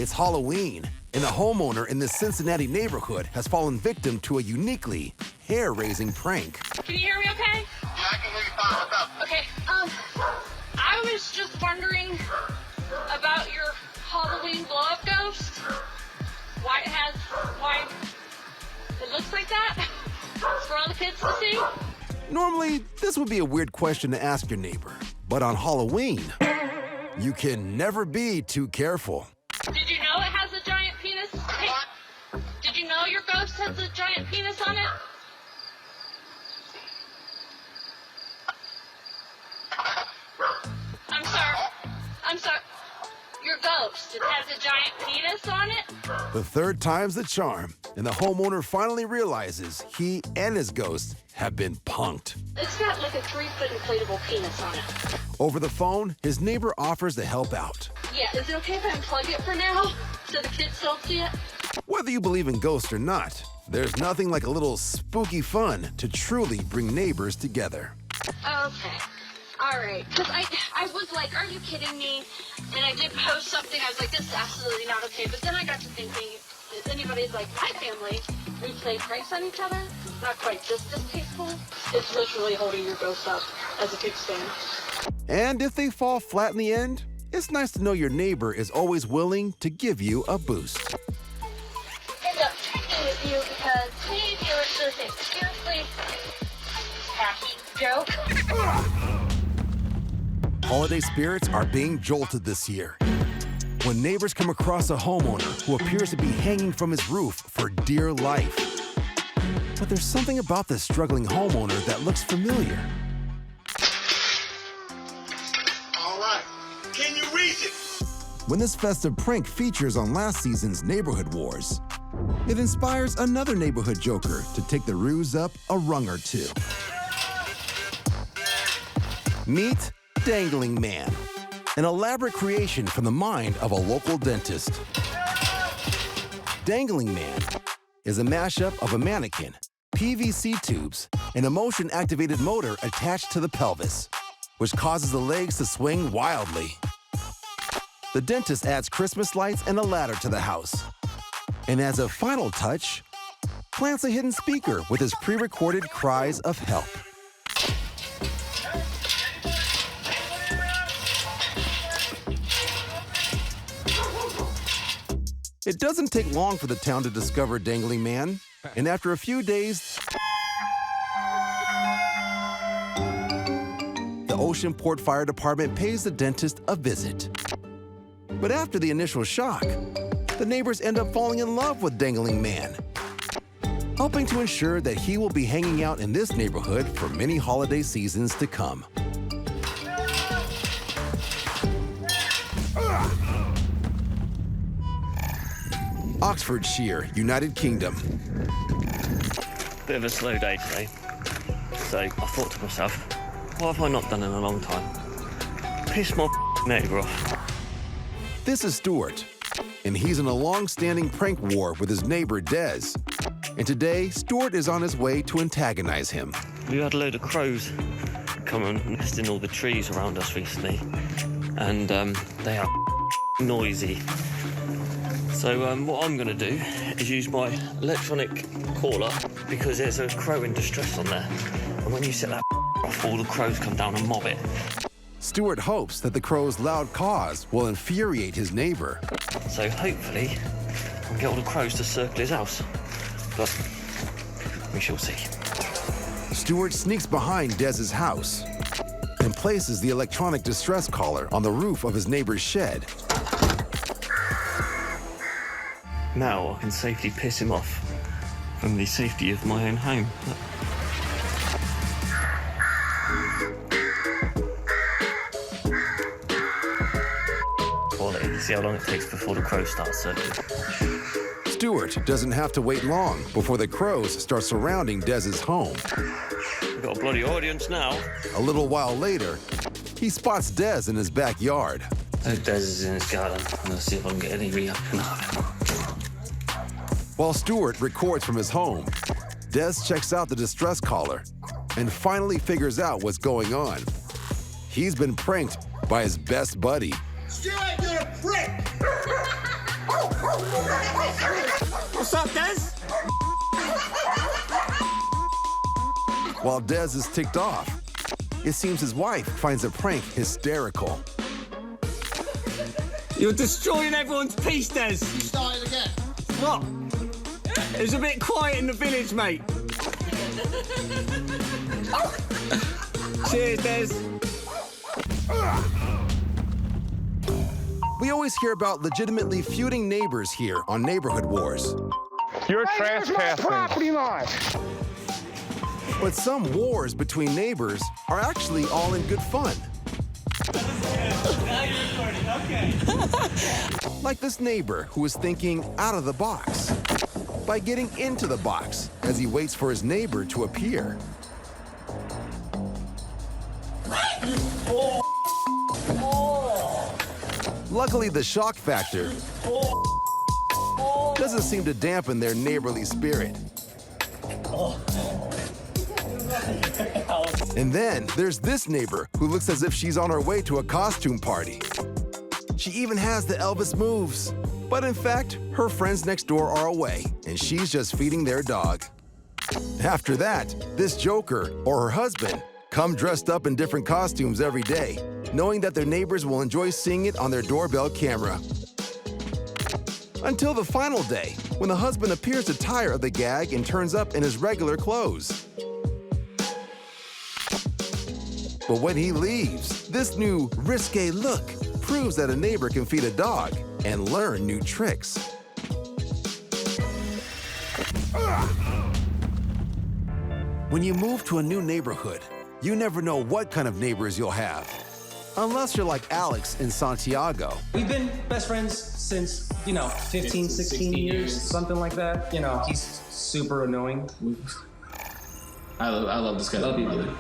It's Halloween, and a homeowner in this Cincinnati neighborhood has fallen victim to a uniquely hair-raising prank. Can you hear me okay? Yeah, I can hear you fine. What's up? Okay, I was just wondering about your Halloween blow-up ghost. Why it looks like that? It's for all the kids to see. Normally, this would be a weird question to ask your neighbor, but on Halloween, you can never be too careful. Did you know it has a giant penis? Hey, did you know your ghost has a giant penis on it? I'm sorry. Your ghost, it has a giant penis on it? The third time's the charm, and the homeowner finally realizes he and his ghost have been punked. It's got like a 3-foot inflatable penis on it. Over the phone, his neighbor offers to help out. Yeah, is it okay if I unplug it for now so the kids don't see it? Whether you believe in ghosts or not, there's nothing like a little spooky fun to truly bring neighbors together. Okay. All right. Because I was like, are you kidding me? And I did post something. I was like, this is absolutely not okay. But then I got to thinking, is anybody like my family, we play pranks on each other? Not quite just distasteful. It's literally holding your ghost up as a kickstand. And if they fall flat in the end, it's nice to know your neighbor is always willing to give you a boost. End up checking with you because maybe you were to think seriously. Happy joke. Holiday spirits are being jolted this year. When neighbors come across a homeowner who appears to be hanging from his roof for dear life. But there's something about this struggling homeowner that looks familiar. All right. Can you read it? When this festive prank features on last season's Neighborhood Wars, it inspires another neighborhood joker to take the ruse up a rung or two. Meet Dangling Man, an elaborate creation from the mind of a local dentist. Dangling Man is a mashup of a mannequin, PVC tubes, and a motion-activated motor attached to the pelvis, which causes the legs to swing wildly. The dentist adds Christmas lights and a ladder to the house. And as a final touch, plants a hidden speaker with his pre-recorded cries of help. It doesn't take long for the town to discover Dangling Man, and after a few days, the Oceanport Fire Department pays the dentist a visit. But after the initial shock, the neighbors end up falling in love with Dangling Man, helping to ensure that he will be hanging out in this neighborhood for many holiday seasons to come. Oxfordshire, United Kingdom. Bit of a slow day today, so I thought to myself, what have I not done in a long time? Piss my neighbour off. This is Stuart, and he's in a long-standing prank war with his neighbor Des. And today, Stuart is on his way to antagonize him. We had a load of crows come and nest in all the trees around us recently, and they are noisy. So what I'm going to do is use my electronic caller because there's a crow in distress on there. And when you set that off, all the crows come down and mob it. Stuart hopes that the crow's loud caws will infuriate his neighbor. So hopefully I'll get all the crows to circle his house. But we shall see. Stuart sneaks behind Dez's house and places the electronic distress caller on the roof of his neighbor's shed. Now I can safely piss him off from the safety of my own home. Quality. See how long it takes before the crows start circling. Stuart doesn't have to wait long before the crows start surrounding Dez's home. We've got a bloody audience now. A little while later, he spots Dez in his backyard. Oh, Des is in his garden. I'm going to see if I can get any reaction out of him. While Stuart records from his home, Des checks out the distress caller and finally figures out what's going on. He's been pranked by his best buddy. Stuart, you're a prick! What's up, Des? While Dez is ticked off, it seems his wife finds the prank hysterical. You're destroying everyone's peace, Des. You started again. What? It was a bit quiet in the village, mate. Cheers, Des. We always hear about legitimately feuding neighbors here on Neighborhood Wars. You're trespassing. Property line. But some wars between neighbors are actually all in good fun. Now you're recording, okay. Like this neighbor who is thinking out of the box by getting into the box as he waits for his neighbor to appear. Luckily, the shock factor doesn't seem to dampen their neighborly spirit. And then there's this neighbor who looks as if she's on her way to a costume party. She even has the Elvis moves. But in fact, her friends next door are away, and she's just feeding their dog. After that, this joker or her husband come dressed up in different costumes every day, knowing that their neighbors will enjoy seeing it on their doorbell camera. Until the final day, when the husband appears to tire of the gag and turns up in his regular clothes. But when he leaves, this new risque look proves that a neighbor can feed a dog and learn new tricks. When you move to a new neighborhood, you never know what kind of neighbors you'll have. Unless you're like Alex in Santiago. We've been best friends since, 15, 16 years, something like that. He's super annoying. I love this guy. Love you, brother.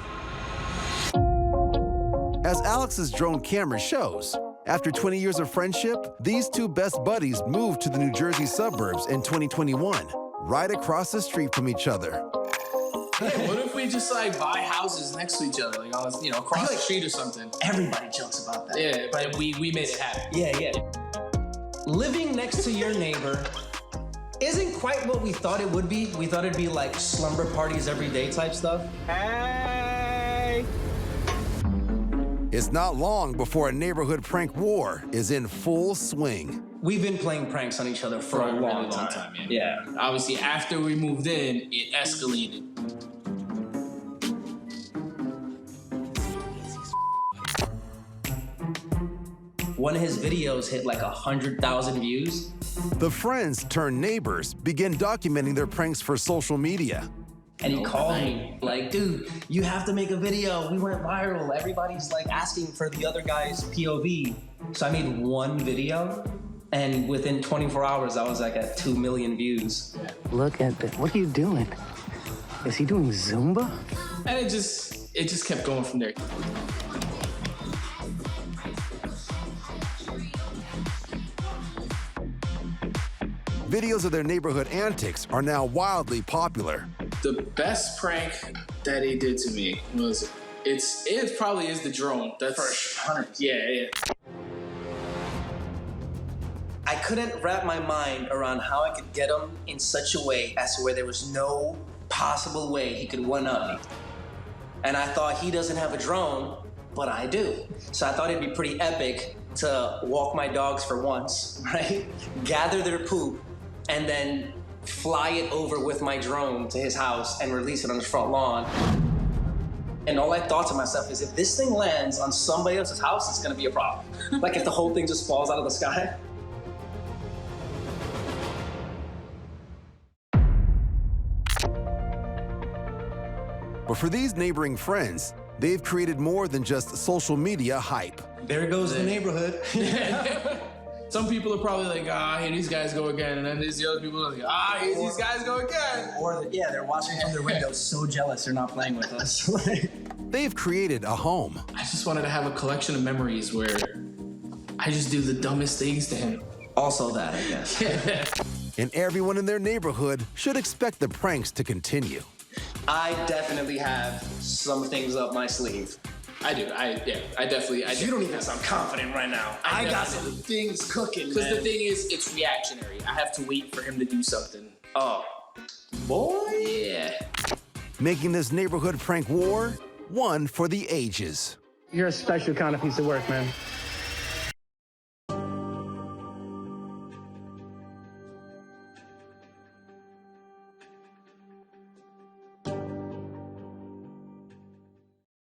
As Alex's drone camera shows, after 20 years of friendship, these two best buddies moved to the New Jersey suburbs in 2021, right across the street from each other. Hey, what if we just buy houses next to each other, across the street or something? Everybody jokes about that. Yeah, but we made it happen. Yeah. Living next to your neighbor isn't quite what we thought it would be. We thought it'd be like slumber parties every day type stuff. Hey! It's not long before a neighborhood prank war is in full swing. We've been playing pranks on each other for a long time. Yeah. Obviously, after we moved in, it escalated. One of his videos hit 100,000 views. The friends turned neighbors begin documenting their pranks for social media. And he called me dude, you have to make a video. We went viral. Everybody's asking for the other guy's POV. So I made one video, and within 24 hours, I was at 2 million views. Look at that. What are you doing? Is he doing Zumba? And it just kept going from there. Videos of their neighborhood antics are now wildly popular. The best prank that he did to me was, it probably is the drone. That's For 100. Yeah. I couldn't wrap my mind around how I could get him in such a way as to where there was no possible way he could one-up me. And I thought, he doesn't have a drone, but I do. So I thought it'd be pretty epic to walk my dogs for once, right? Gather their poop, and then fly it over with my drone to his house and release it on his front lawn. And all I thought to myself is, if this thing lands on somebody else's house, it's gonna be a problem. If the whole thing just falls out of the sky. But for these neighboring friends, they've created more than just social media hype. There goes the neighborhood. Some people are probably here these guys go again. And then there's the other people are here these guys go again. Or, they're watching from their windows so jealous they're not playing with us. They've created a home. I just wanted to have a collection of memories where I just do the dumbest things to him. Also that, I guess. And everyone in their neighborhood should expect the pranks to continue. I definitely have some things up my sleeve. I do. I definitely. You don't even sound confident right now. I got some things cooking. Because the thing is, it's reactionary. I have to wait for him to do something. Oh, boy. Yeah. Making this neighborhood prank war one for the ages. You're a special kind of piece of work, man.